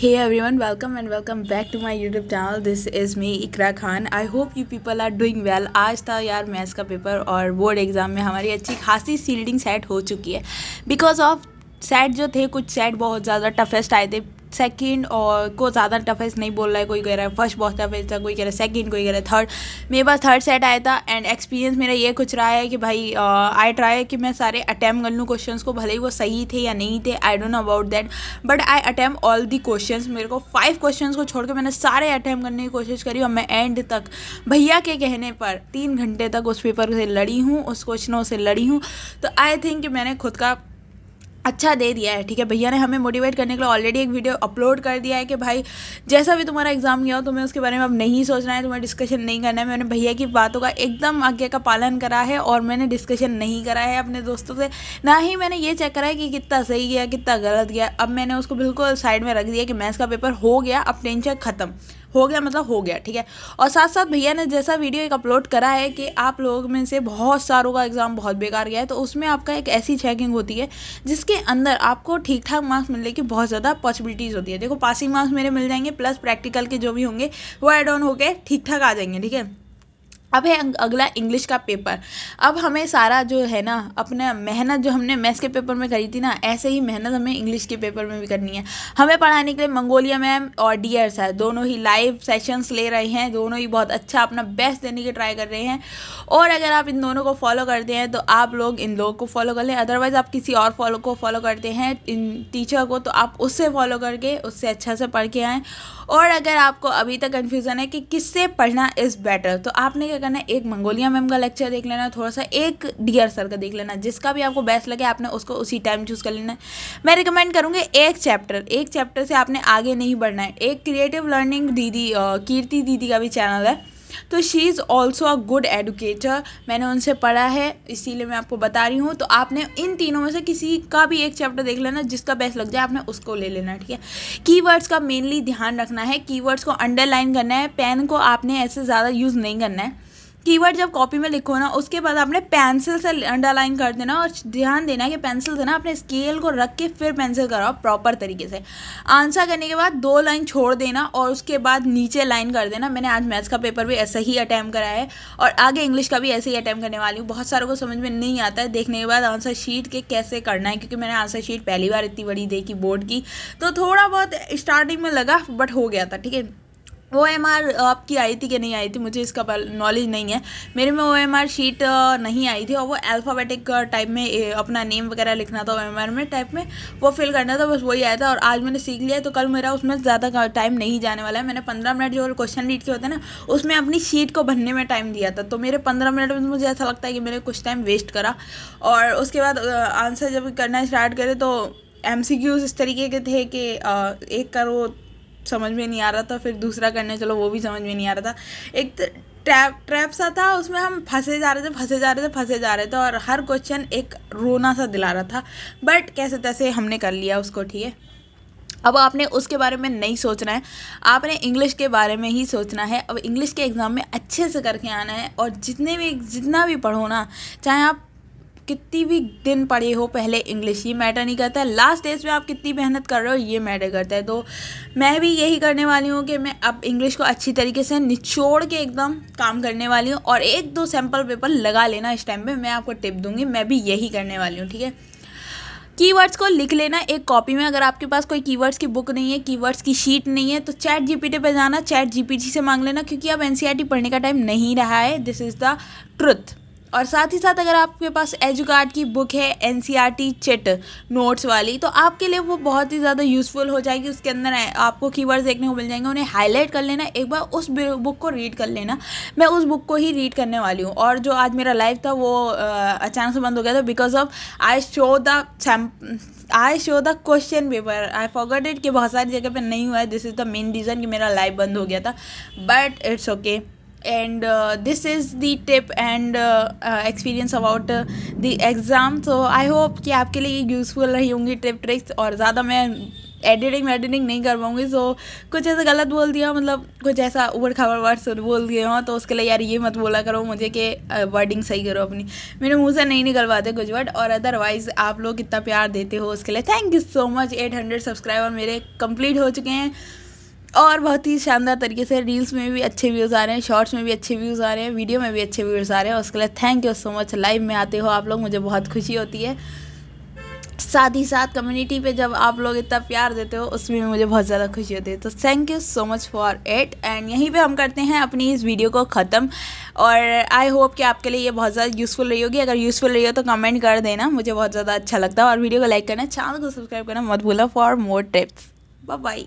Hey everyone, welcome and welcome back to my YouTube channel. This is me Ikra Khan. I hope you people are doing well. आज था यार maths का paper और board exam में हमारी अच्छी खासी सील्डिंग सेट हो चुकी है बिकॉज ऑफ सेट जो थे कुछ सेट बहुत ज़्यादा टफेस्ट आए थे। सेकंड और को ज़्यादा टफेस्ट नहीं बोल रहा है, कोई कह रहा है फर्स्ट बहुत टफेस्ट था, कोई कह रहा है सेकंड, कोई कह रहा है थर्ड। मेरे पास थर्ड सेट आया था एंड एक्सपीरियंस मेरा ये कुछ रहा है कि भाई आई ट्राई कि मैं सारे अटैम्प्ट कर लूँ क्वेश्चंस को, भले ही वो सही थे या नहीं थे, I don't know about that, but I attempt all the questions. मेरे को 5 क्वेश्चंस को छोड़ के मैंने सारे अटैम्प्ट करने की कोशिश करी और मैं एंड तक भैया के कहने पर 3 घंटे तक उस पेपर से लड़ी हूँ, उस क्वेश्चनों से लड़ी हूँ। तो आई थिंक कि मैंने खुद का अच्छा दे दिया है। ठीक है, भैया ने हमें मोटिवेट करने के लिए ऑलरेडी एक वीडियो अपलोड कर दिया है कि भाई जैसा भी तुम्हारा एग्जाम गया हो तुम्हें उसके बारे में अब नहीं सोचना है, तुम्हें डिस्कशन नहीं करना है। मैंने भैया की बातों का एकदम आज्ञा का पालन करा है और मैंने डिस्कशन नहीं करा है अपने दोस्तों से, ना ही मैंने ये चेक करा है कि कितना सही गया कितना गलत गया। अब मैंने उसको बिल्कुल साइड में रख दिया कि मैथ्स का पेपर हो गया, अब टेंशन ख़त्म हो गया, मतलब हो गया। ठीक है, और साथ साथ भैया ने जैसा वीडियो एक अपलोड करा है कि आप लोगों में से बहुत सारों का एग्ज़ाम बहुत बेकार गया है, तो उसमें आपका एक ऐसी चेकिंग होती है जिसके अंदर आपको ठीक ठाक मार्क्स मिलने की बहुत ज़्यादा पॉसिबिलिटीज़ होती है। देखो पासिंग मार्क्स मेरे मिल जाएंगे प्लस प्रैक्टिकल के जो भी होंगे वो एड ऑन होके ठीक ठाक आ जाएंगे। ठीक है, अब है अगला इंग्लिश का पेपर। अब हमें सारा जो है ना अपना मेहनत जो हमने मैथ्स के पेपर में करी थी ना, ऐसे ही मेहनत हमें इंग्लिश के पेपर में भी करनी है। हमें पढ़ाने के लिए मंगोलिया मैम और डियर सर दोनों ही लाइव सेशंस ले रहे हैं, दोनों ही बहुत अच्छा अपना बेस्ट देने की ट्राई कर रहे हैं। और अगर आप इन दोनों को फॉलो करते हैं तो आप लोग इन लोगों को फॉलो कर लें, अदरवाइज़ आप किसी और फॉलो करते हैं इन टीचर को तो आप उससे फॉलो करके उससे अच्छा से पढ़ के आएँ। और अगर आपको अभी तक कन्फ्यूज़न है कि किससे पढ़ना इज़ बेटर, तो आपने क्या करना है, एक मंगोलिया मैम का लेक्चर देख लेना, थोड़ा सा एक डियर सर का देख लेना, जिसका भी आपको बेस्ट लगे आपने उसको उसी टाइम चूज़ कर लेना है। मैं रिकमेंड करूँगी एक चैप्टर से आपने आगे नहीं बढ़ना है। एक क्रिएटिव लर्निंग दीदी कीर्ति दीदी का भी चैनल है, तो she is also a good educator, मैंने उनसे पढ़ा है इसीलिए मैं आपको बता रही हूँ। तो आपने इन तीनों में से किसी का भी एक चैप्टर देख लेना, जिसका बेस्ट लग जाए आपने उसको ले लेना। ठीक है, कीवर्ड्स का मेनली ध्यान रखना है, कीवर्ड्स को अंडरलाइन करना है, पेन को आपने ऐसे ज़्यादा यूज़ नहीं करना है। कीवर्ड जब कॉपी में लिखो ना उसके बाद आपने पेंसिल से अंडरलाइन कर देना और ध्यान देना कि पेंसिल से ना अपने स्केल को रख के फिर पेंसिल कराओ प्रॉपर तरीके से। आंसर करने के बाद 2 लाइन छोड़ देना और उसके बाद नीचे लाइन कर देना। मैंने आज मैथ्स का पेपर भी ऐसा ही अटैम्प्ट करा है और आगे इंग्लिश का भी ऐसे ही अटैम्प्ट करने वाली हूँ। बहुत सारों को समझ में नहीं आता है देखने के बाद आंसर शीट के कैसे करना है, क्योंकि मैंने आंसर शीट पहली बार इतनी बड़ी देखी बोर्ड की, तो थोड़ा बहुत स्टार्टिंग में लगा बट हो गया था। ठीक है, OMR आपकी आई थी कि नहीं आई थी मुझे इसका नॉलेज नहीं है, मेरे में OMR शीट नहीं आई थी और वो अल्फ़ाबेटिक टाइप में अपना नेम वगैरह लिखना था, OMR में टाइप में वो फिल करना था, बस वही आया था। और आज मैंने सीख लिया तो कल मेरा उसमें ज़्यादा टाइम नहीं जाने वाला है। मैंने 15 मिनट जो क्वेश्चन रीड के होते हैं ना उसमें अपनी शीट को भरने में टाइम दिया था, तो मेरे 15 मिनट में मुझे ऐसा लगता है कि मैंने कुछ टाइम वेस्ट करा। और उसके बाद आंसर जब करना स्टार्ट करे तो MCQs इस तरीके के थे कि एक करो समझ में नहीं आ रहा था, फिर दूसरा करने चलो वो भी समझ में नहीं आ रहा था। एक ट्रैप सा था उसमें हम फंसे जा रहे थे और हर क्वेश्चन एक रोना सा दिला रहा था, बट कैसे तैसे हमने कर लिया उसको। ठीक है, अब आपने उसके बारे में नहीं सोचना है, आपने इंग्लिश के बारे में ही सोचना है। अब इंग्लिश के एग्ज़ाम में अच्छे से करके आना है और जितना भी पढ़ो ना, चाहे आप कितनी भी दिन पढ़े हो पहले इंग्लिश, ये मैटर नहीं करता है। लास्ट स्टेज में आप कितनी मेहनत कर रहे हो ये मैटर करता है। तो मैं भी यही करने वाली हूँ कि मैं अब इंग्लिश को अच्छी तरीके से निचोड़ के एकदम काम करने वाली हूँ और 1-2 सैम्पल पेपर लगा लेना इस टाइम पे, मैं आपको टिप दूंगी, मैं भी यही करने वाली हूँ। ठीक है, कीवर्ड्स को लिख लेना एक कॉपी में। अगर आपके पास कोई कीवर्ड्स की बुक नहीं है, कीवर्ड्स की शीट नहीं है, तो चैट जीपीटी पे जाना, चैट जीपीटी से मांग लेना, क्योंकि अब NCERT पढ़ने का टाइम नहीं रहा है, दिस इज़ द ट्रुथ। और साथ ही साथ अगर आपके पास एजुकार्ट की बुक है NCERT चिट नोट्स वाली, तो आपके लिए वो बहुत ही ज़्यादा यूज़फुल हो जाएगी। उसके अंदर आपको कीवर्ड्स देखने को मिल जाएंगे, उन्हें हाईलाइट कर लेना, एक बार उस बुक को रीड कर लेना। मैं उस बुक को ही रीड करने वाली हूँ। और जो आज मेरा लाइव था वो अचानक से बंद हो गया था because of I show the question paper, I forgot it कि बहुत सारी जगह पे नहीं हुआ है, this is the main reason कि मेरा लाइव बंद हो गया था, but it's okay. And this is the tip and experience about the exam. So I hope कि आपके लिए यूज़फुल रही होंगी टिप ट्रिक्स, और ज़्यादा मैं एडिटिंग वेडिटिंग नहीं कर पाऊँगी। सो कुछ ऐसा गलत बोल दिया, मतलब कुछ ऐसा ऊबड़ खाबड़ वर्ड्स बोल दिए हों तो उसके लिए यार ये मत बोला करो मुझे कि वर्डिंग सही करो अपनी, मेरे मुंह से नहीं निकल पाते कुछ वर्ड। और अदरवाइज़ आप लोग इतना प्यार देते हो उसके लिए thank you so much. 800 subscriber मेरे कंप्लीट हो चुके हैं और बहुत ही शानदार तरीके से रील्स में भी अच्छे व्यूज़ आ रहे हैं, शॉर्ट्स में भी अच्छे व्यूज़ आ रहे हैं, वीडियो में भी अच्छे व्यूज़ आ रहे हैं। उसके लिए thank you so much. Live में आते हो आप लोग, मुझे बहुत खुशी होती है। साथ ही साथ कम्युनिटी पे जब आप लोग इतना प्यार देते हो उसमें भी मुझे बहुत ज़्यादा खुशी होती है। तो thank you so much for it. And यहीं पे हम करते हैं अपनी इस वीडियो को ख़त्म। और आई होप कि आपके लिए ये बहुत ज़्यादा यूज़फुल रही होगी। अगर यूज़फुल रही हो तो कमेंट कर देना, मुझे बहुत ज़्यादा अच्छा लगता है। और वीडियो को लाइक करना, चैनल को सब्सक्राइब करना मत भूलना for more tips. Bye bye.